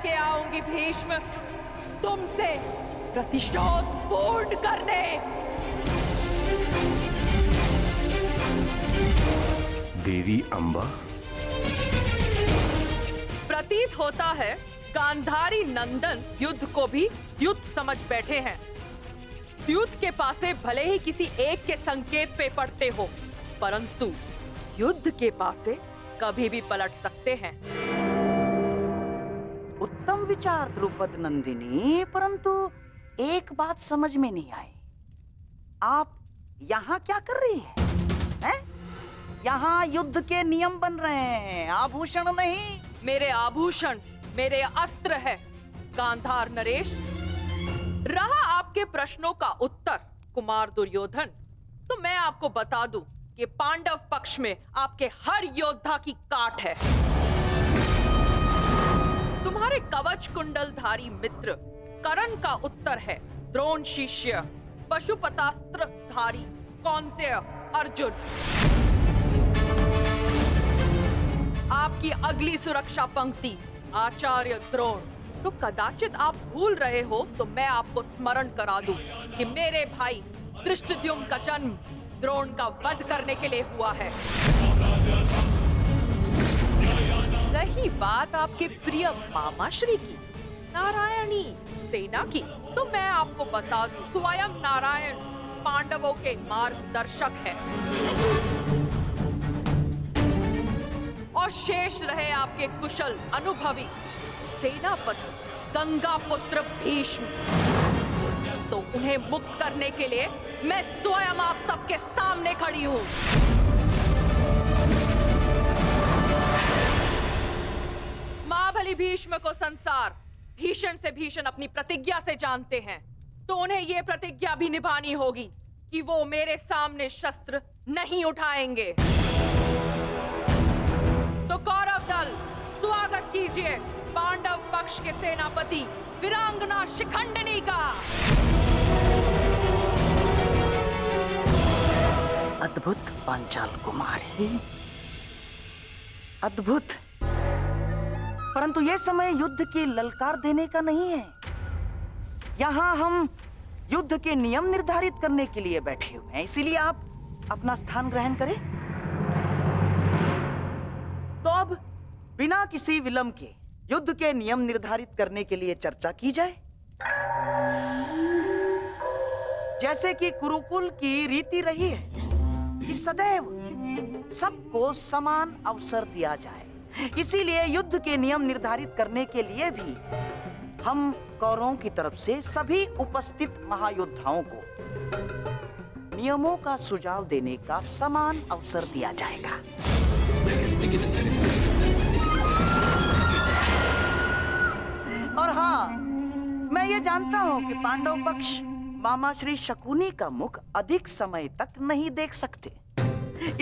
लेके आऊंगी भीष्म, तुमसे प्रतिशोध पूर्ण करने। देवी अंबा, प्रतीत होता है गांधारी नंदन युद्ध को भी युद्ध समझ बैठे हैं। युद्ध के पासे भले ही किसी एक के संकेत पे पड़ते हो, परंतु युद्ध के पासे कभी भी पलट सकते हैं। उत्तम विचार द्रुपद नंदिनी, परंतु एक बात समझ में नहीं आई। आप यहाँ क्या कर रही हैं? यहाँ युद्ध के नियम बन रहे हैं, आभूषण नहीं। मेरे आभूषण मेरे अस्त्र है गांधार नरेश। रहा आपके प्रश्नों का उत्तर कुमार दुर्योधन, तो मैं आपको बता दूं कि पांडव पक्ष में आपके हर योद्धा की काट है। तुम्हारे कवच कुंडलधारी मित्र कर्ण का उत्तर है द्रोण शिष्य पशुपतास्त्रधारी कौन्तेय अर्जुन। आपकी अगली सुरक्षा पंक्ति आचार्य द्रोण। तो कदाचित आप भूल रहे हो तो मैं आपको स्मरण करा दूं कि मेरे भाई धृष्टद्युम्न का जन्म द्रोण का वध करने के लिए हुआ है। रही बात आपके प्रिय मामाश्री की, नारायणी सेना की, तो मैं आपको बता दूं स्वयं नारायण पांडवों के मार्गदर्शक है। और शेष रहे आपके कुशल अनुभवी सेनापति गंगा पुत्र भीष्म। तो उन्हें मुक्त करने के लिए मैं स्वयं आप सबके सामने खड़ी हूं। महाबली भीष्म को संसार भीषण से भीषण अपनी प्रतिज्ञा से जानते हैं, तो उन्हें यह प्रतिज्ञा भी निभानी होगी कि वो मेरे सामने शस्त्र नहीं उठाएंगे। तो कौरव दल स्वागत कीजिए पांडव पक्ष के सेनापति वीरांगना शिखंडिनी का। अद्भुत पांचाल कुमारी, अद्भुत। परंतु यह समय युद्ध की ललकार देने का नहीं है। यहाँ हम युद्ध के नियम निर्धारित करने के लिए बैठे हुए हैं, इसीलिए आप अपना स्थान ग्रहण करें। तो अब बिना किसी विलंब के युद्ध के नियम निर्धारित करने के लिए चर्चा की जाए। जैसे कि कुरुकुल की रीति रही है कि सदैव सबको समान अवसर दिया जाए, इसीलिए युद्ध के नियम निर्धारित करने के लिए भी हम कौरवों की तरफ से सभी उपस्थित महायोद्धाओं को नियमों का सुझाव देने का समान अवसर दिया जाएगा। और हाँ, मैं ये जानता हूं कि पांडव पक्ष मामा श्री शकुनी का मुख अधिक समय तक नहीं देख सकते,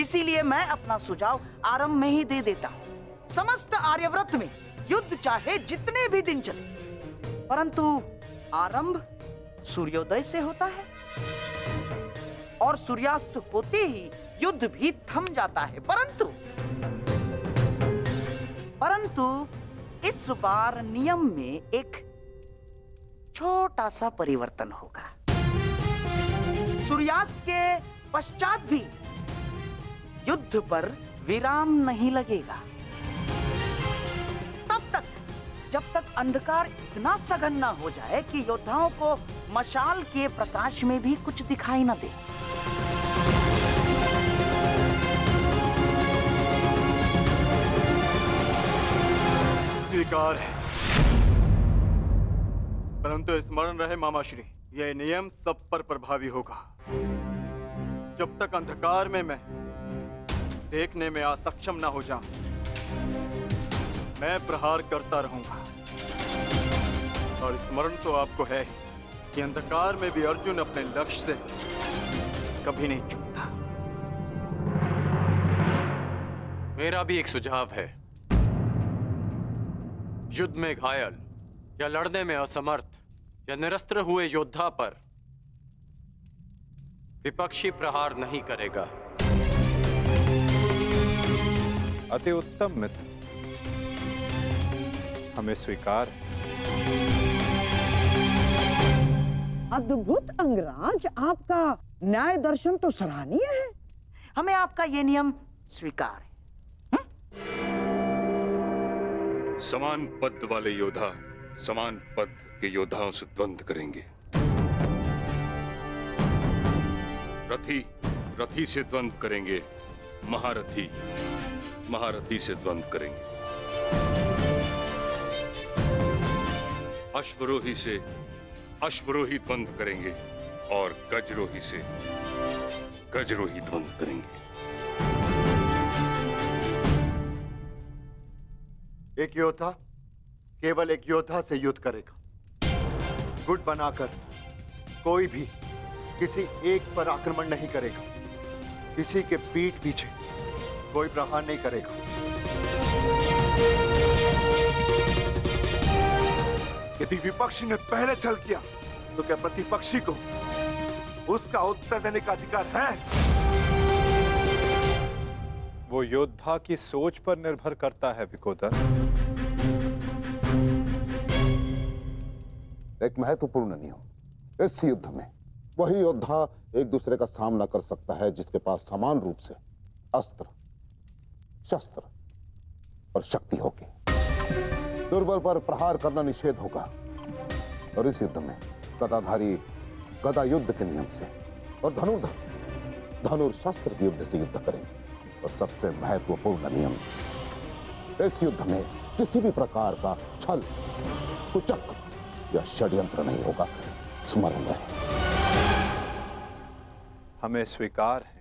इसीलिए मैं अपना सुझाव आरंभ में ही दे देता हूं। समस्त आर्यव्रत में युद्ध चाहे जितने भी दिन चले, परंतु आरंभ सूर्योदय से होता है और सूर्यास्त होते ही युद्ध भी थम जाता है। परंतु इस बार नियम में एक छोटा सा परिवर्तन होगा। सूर्यास्त के पश्चात भी युद्ध पर विराम नहीं लगेगा, तब तक जब तक अंधकार इतना सघन न हो जाए कि योद्धाओं को मशाल के प्रकाश में भी कुछ दिखाई न दे। स्वीकार है, परंतु स्मरण रहे मामाश्री, यह नियम सब पर प्रभावी होगा। जब तक अंधकार में मैं देखने में असक्षम न हो जाऊं, मैं प्रहार करता रहूंगा। और स्मरण तो आपको है कि अंधकार में भी अर्जुन अपने लक्ष्य से कभी नहीं चूकता। मेरा भी एक सुझाव है। युद्ध में घायल या लड़ने में असमर्थ या निरस्त्र हुए योद्धा पर विपक्षी प्रहार नहीं करेगा। अति उत्तम मित्र। हमें स्वीकार है। अद्भुत अंगराज, आपका न्याय दर्शन तो सराहनीय है। हमें आपका ये नियम स्वीकार है। समान पद वाले योद्धा समान पद के योद्धाओं से द्वंद्व करेंगे। रथी रथी से द्वंद्व करेंगे, महारथी महारथी से द्वंद्व करेंगे, अश्वरोही से अश्वरोही द्वंद्व करेंगे और गजरोही से गजरोही द्वंद्व करेंगे। एक योद्धा केवल एक योद्धा से युद्ध करेगा। गुट बनाकर कोई भी किसी एक पर आक्रमण नहीं करेगा। किसी के पीठ पीछे कोई प्रहार नहीं करेगा। यदि विपक्षी ने पहले छल किया तो क्या प्रतिपक्षी को उसका उत्तर देने का अधिकार है? वो योद्धा की सोच पर निर्भर करता है विकोदर। एक महत्वपूर्ण नियम, इस युद्ध में वही योद्धा एक दूसरे का सामना कर सकता है जिसके पास समान रूप से अस्त्र, शस्त्र और शक्ति होगी। दुर्बल पर प्रहार करना निषेध होगा और इस युद्ध में गदाधारी गदा युद्ध के नियम से और धनुर्धर धनुर्शस्त्र के युद्ध से युद्ध करेंगे। और सबसे महत्वपूर्ण नियम, इस युद्ध में किसी भी प्रकार का छल, कुचक या षड्यंत्र नहीं होगा। स्मरण रहे। हमें स्वीकार है।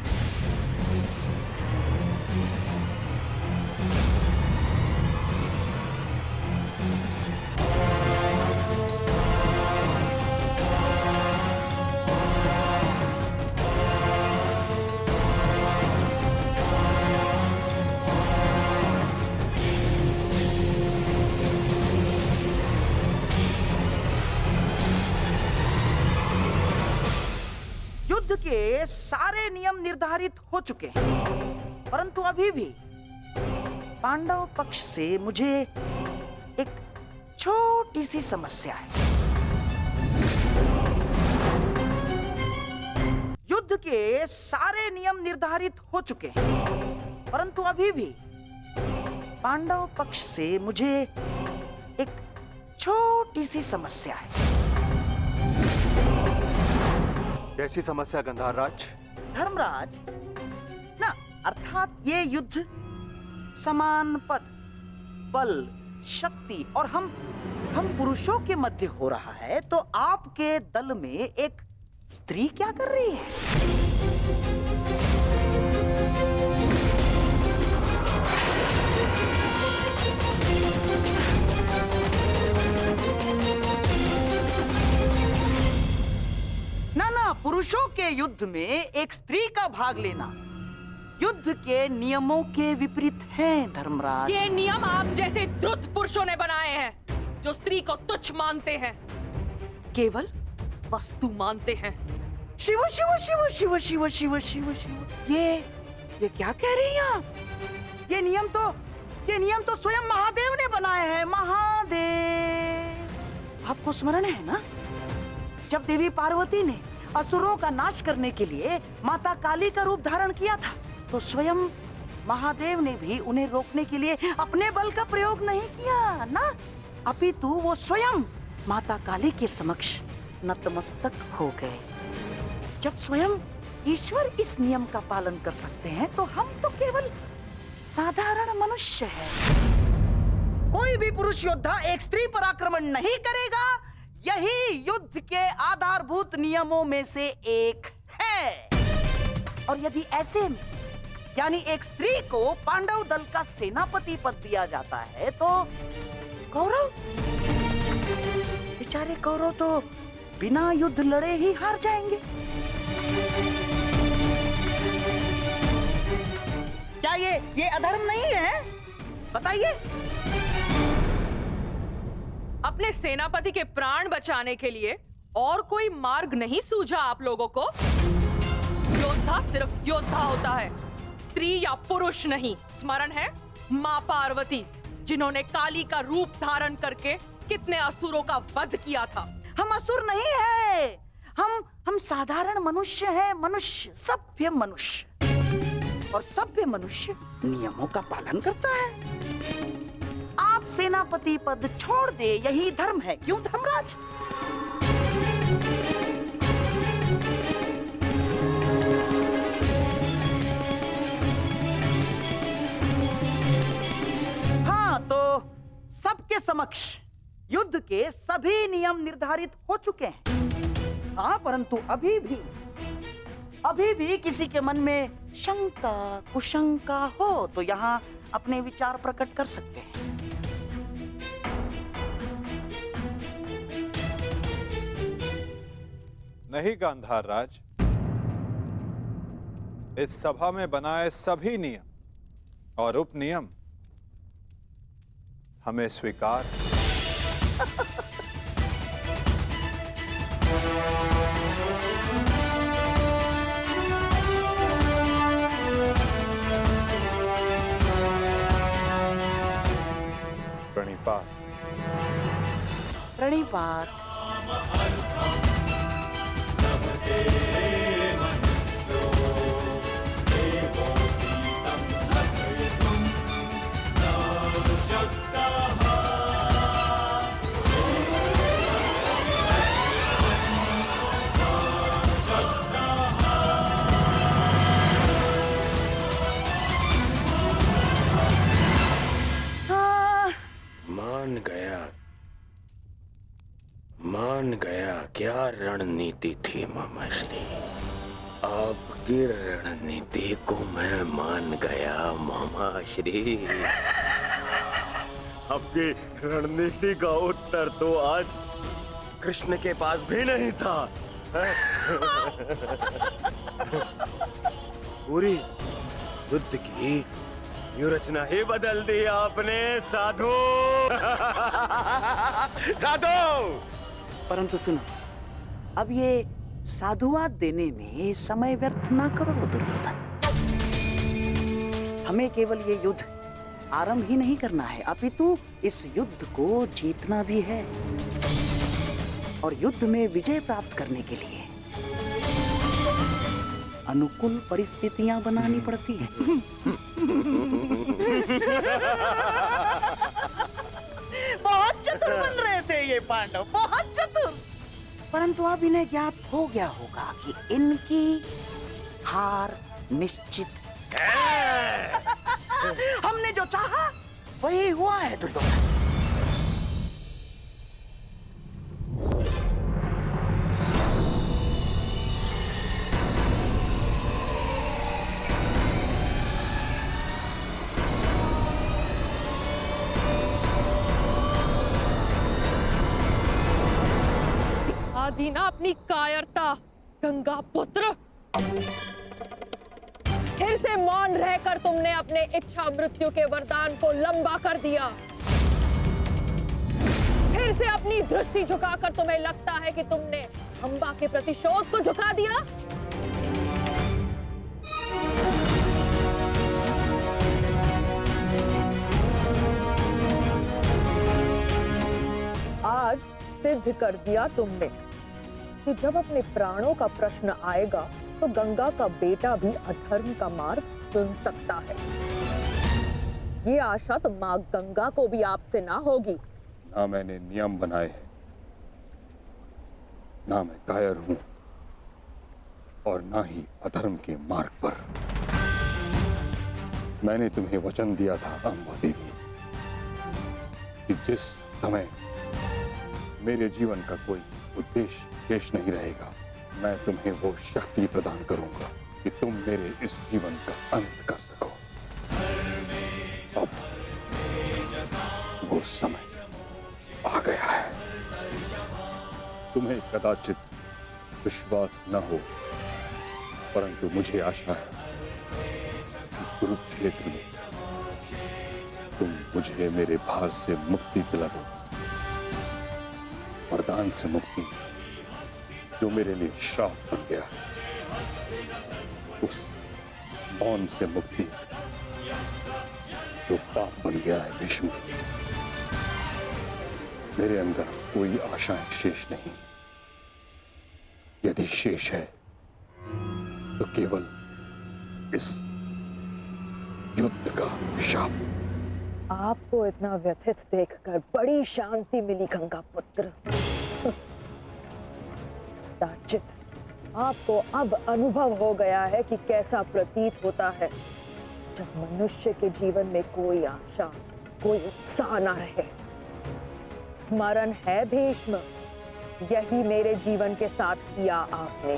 युद्ध के सारे नियम निर्धारित हो चुके हैं, परंतु अभी भी पांडव पक्ष से मुझे एक छोटी सी समस्या है। युद्ध के सारे नियम निर्धारित हो चुके हैं, परंतु अभी भी पांडव पक्ष से मुझे एक छोटी सी समस्या है। कैसी समस्या गंधार राज? धर्मराज ना, अर्थात ये युद्ध समान पद, बल, शक्ति और हम पुरुषों के मध्य हो रहा है, तो आपके दल में एक स्त्री क्या कर रही है? ना, पुरुषों के युद्ध में एक स्त्री का भाग लेना युद्ध के नियमों के विपरीत है धर्मराज। ये नियम आप जैसे द्रुत पुरुषों ने बनाए हैं, जो स्त्री को तुच्छ मानते हैं, केवल वस्तु मानते हैं। शिव शिव शिव शिव शिव शिव शिव शिव, ये क्या कह रही हैं आप? ये नियम तो स्वयं महादेव ने बनाए हैं। महादेव, आपको स्मरण है ना, जब देवी पार्वती ने असुरों का नाश करने के लिए माता काली का रूप धारण किया था, तो स्वयं महादेव ने भी उन्हें रोकने के लिए अपने बल का प्रयोग नहीं किया ना, अपितु वो स्वयं माता काली के समक्ष नतमस्तक हो गए। जब स्वयं ईश्वर इस नियम का पालन कर सकते हैं, तो हम तो केवल साधारण मनुष्य हैं। कोई भी पुरुष योद्धा एक स्त्री पर आक्रमण नहीं करेगा। यही युद्ध के आधारभूत नियमों में से एक है। और यदि ऐसे में यानी एक स्त्री को पांडव दल का सेनापति पद दिया जाता है, तो कौरव, बेचारे कौरव तो बिना युद्ध लड़े ही हार जाएंगे। क्या ये अधर्म नहीं है? बताइए। अपने सेनापति के प्राण बचाने के लिए और कोई मार्ग नहीं सूझा आप लोगों को? योद्धा सिर्फ योद्धा होता है, स्त्री या पुरुष नहीं। स्मरण है माँ पार्वती जिन्होंने काली का रूप धारण करके कितने असुरों का वध किया था। हम असुर नहीं है, हम साधारण मनुष्य हैं, मनुष्य, सभ्य मनुष्य। और सभ्य मनुष्य नियमों का पालन करता है। आप सेनापति पद छोड़ दे, यही धर्म है, क्यों धर्मराज? हाँ, तो सबके समक्ष युद्ध के सभी नियम निर्धारित हो चुके हैं। हाँ, परंतु अभी भी किसी के मन में शंका कुशंका हो तो यहाँ अपने विचार प्रकट कर सकते हैं। नहीं गांधार राज, इस सभा में बनाए सभी नियम और उपनियम हमें स्वीकार हैं। प्रणिपात। प्रणिपात। मान गया क्या रणनीति थी मामाश्री। आपकी रणनीति को मैं मान गया मामाश्री। आपकी रणनीति का उत्तर तो आज कृष्ण के पास भी नहीं था। पूरी युद्ध की रचना ही बदल दी आपने साधु। साधु। परंतु सुनो, अब ये साधुवाद देने में समय व्यर्थ ना करो दुर्योधन। हमें केवल ये युद्ध आरंभ ही नहीं करना है, अपितु इस युद्ध को जीतना भी है। और युद्ध में विजय प्राप्त करने के लिए अनुकूल परिस्थितियां बनानी पड़ती हैं। बहुत चतुर बन रहे थे ये पांडव, बहुत चतुर। परंतु अब इन्हें ज्ञात हो गया होगा कि इनकी हार निश्चित है। हमने जो चाहा वही हुआ है दुर्योधन। दीना अपनी कायरता, गंगा पुत्र। फिर से मौन रहकर तुमने अपने इच्छा मृत्यु के वरदान को लंबा कर दिया। फिर से अपनी दृष्टि झुकाकर तुम्हें लगता है कि तुमने अंबा के प्रतिशोध को झुका दिया। आज सिद्ध कर दिया तुमने कि जब अपने प्राणों का प्रश्न आएगा तो गंगा का बेटा भी अधर्म का मार्ग चुन सकता है। ये आशा तो माँ गंगा को भी आपसे ना होगी। ना मैंने नियम बनाए हैं, ना मैं कायर हूं, और ना ही अधर्म के मार्ग पर। मैंने तुम्हें वचन दिया था अंबा देवी कि जिस समय मेरे जीवन का कोई उद्देश्य शेष नहीं रहेगा, मैं तुम्हें वो शक्ति प्रदान करूंगा कि तुम मेरे इस जीवन का अंत कर सको। अब वो समय आ गया है। तुम्हें कदाचित विश्वास न हो, परंतु मुझे आशा है कि कुरुक्षेत्र में तुम मुझे मेरे भार से मुक्ति दिला दो। वरदान से मुक्ति जो मेरे लिए श्राप बन गया, उस मौन से मुक्ति जो पाप बन गया है भीष्म। मेरे अंदर कोई आशाएं शेष नहीं। यदि शेष है तो केवल इस युद्ध का शाप। आपको इतना व्यथित देखकर बड़ी शांति मिली गंगा पुत्र। दाचित, आपको अब अनुभव हो गया है कि कैसा प्रतीत होता है जब मनुष्य के जीवन में कोई आशा, कोई उत्साह ना रहे। स्मरण है भीष्म, यही मेरे जीवन के साथ किया आपने।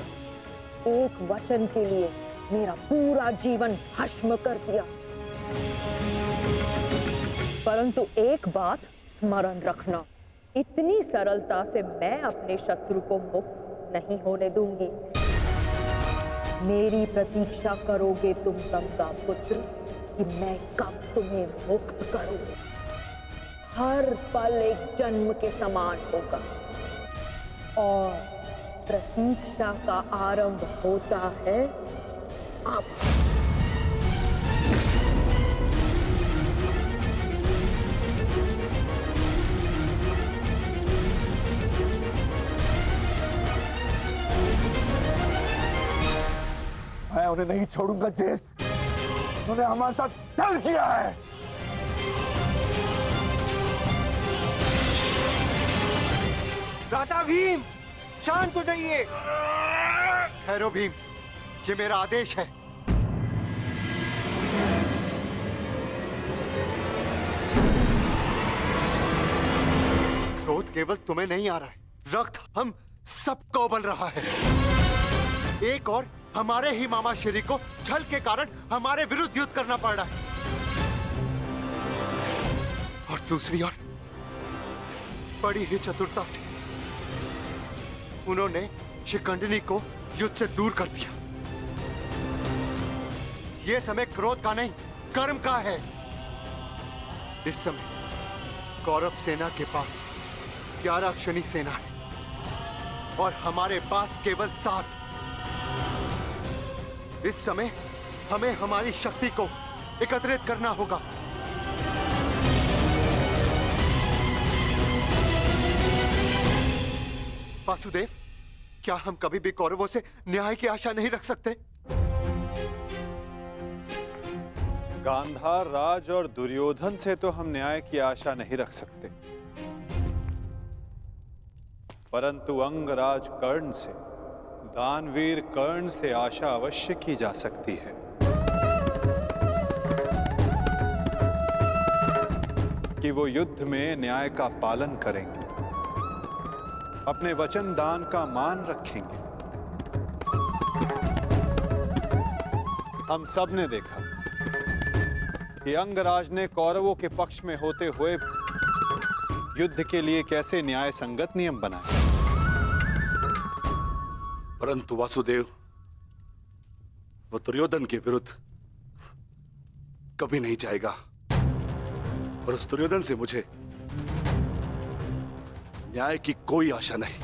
एक वचन के लिए मेरा पूरा जीवन भस्म कर दिया। परंतु एक बात स्मरण रखना, इतनी सरलता से मैं अपने शत्रु को मुक्त नहीं होने दूंगी। मेरी प्रतीक्षा करोगे तुम गंगा पुत्र कि मैं कब तुम्हें मुक्त करूं। हर पल एक जन्म के समान होगा और प्रतीक्षा का आरंभ होता है अब। मैं उन्हें नहीं छोड़ूंगा जेस। उन्होंने हमारे साथ छल किया है। दादा भीम, शांत हो जाइए। ठहरो भीम, ये मेरा आदेश है। क्रोध केवल तुम्हें नहीं आ रहा है, रक्त हम सबको बन रहा है। एक और हमारे ही मामा श्री को छल के कारण हमारे विरुद्ध युद्ध करना पड़ रहा है, और दूसरी ओर बड़ी ही चतुरता से उन्होंने शिखंडिनी को युद्ध से दूर कर दिया। यह समय क्रोध का नहीं, कर्म का है। इस समय कौरव सेना के पास 11 क्षणी सेना है और हमारे पास केवल 7। इस समय हमें हमारी शक्ति को एकत्रित करना होगा। वासुदेव, क्या हम कभी भी कौरवों से न्याय की आशा नहीं रख सकते? गांधार राज और दुर्योधन से तो हम न्याय की आशा नहीं रख सकते, परंतु अंगराज कर्ण से, दानवीर कर्ण से आशा अवश्य की जा सकती है। कि वो युद्ध में न्याय का पालन करेंगे, अपने वचन दान का मान रखेंगे। हम सब ने देखा कि अंगराज ने कौरवों के पक्ष में होते हुए युद्ध के लिए कैसे न्याय संगत नियम बनाए। परंतु वासुदेव, वो दुर्योधन के विरुद्ध कभी नहीं जाएगा, और उस दुर्योधन से मुझे न्याय की कोई आशा नहीं।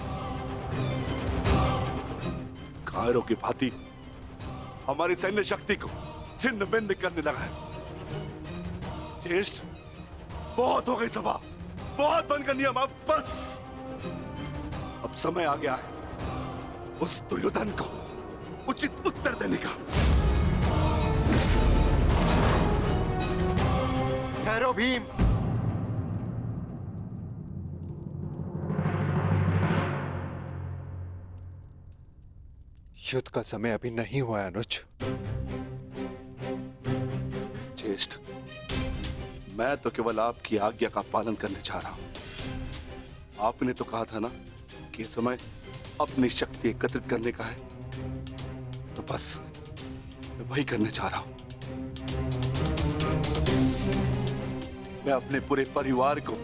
कायरों की भांति हमारी सैन्य शक्ति को छिन्न भिन्न करने लगा है। ज्येष्ठ, बहुत हो गई सभा, बहुत बन गया नियम। अब बस, अब समय आ गया है उस दुर्योधन को उचित उत्तर देने का। ठहरो भीम, युद्ध का समय अभी नहीं हुआ है अनुज। ज्येष्ठ, मैं तो केवल आपकी आज्ञा का पालन करने जा रहा हूं। आपने तो कहा था ना कि यह समय अपनी शक्ति एकत्रित करने का है, तो बस मैं वही करने जा रहा हूं। मैं अपने पूरे परिवार को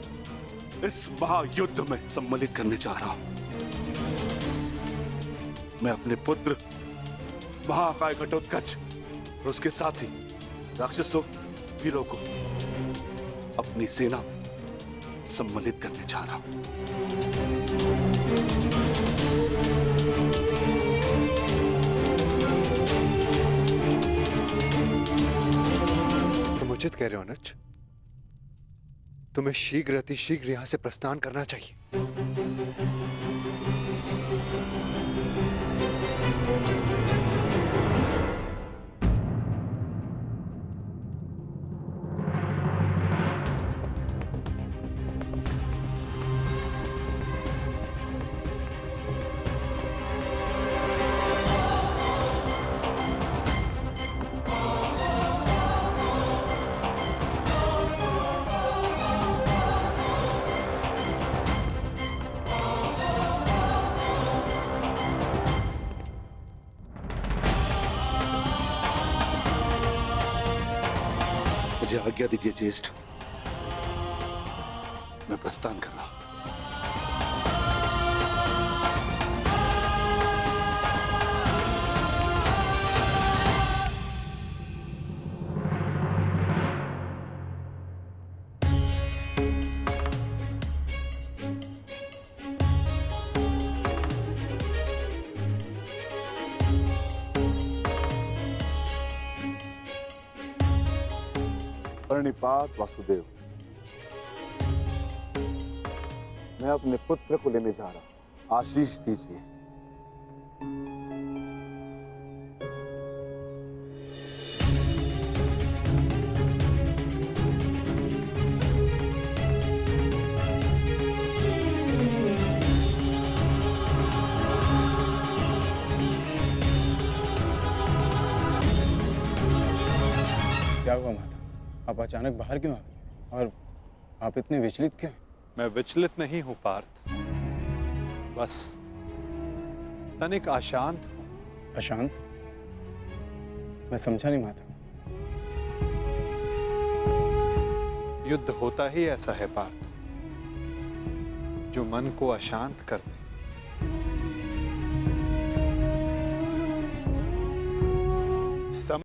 इस महायुद्ध में सम्मिलित करने जा रहा हूं। मैं अपने पुत्र महाकाय घटोत्कच और उसके साथी राक्षसों, वीरों को अपनी सेना सम्मिलित करने जा रहा हूं। तुम उचित कह रहे हो अनुज। तुम्हें शीघ्र अतिशीघ्र यहां से प्रस्थान करना चाहिए। मुझे आज्ञा दीजिए ज्येष्ठ, मैं प्रस्थान कर रहा हूं। प्रणिपात वासुदेव, मैं अपने पुत्र को लेने जा रहा हूं, आशीष दीजिए। क्या हुआ माता? आप अचानक बाहर क्यों आ गए? और आप इतने विचलित क्यों? मैं विचलित नहीं हूं पार्थ, बस तनिक अशांत हूं। अशांत? मैं समझा नहीं माता। युद्ध होता ही ऐसा है पार्थ, जो मन को अशांत कर दे।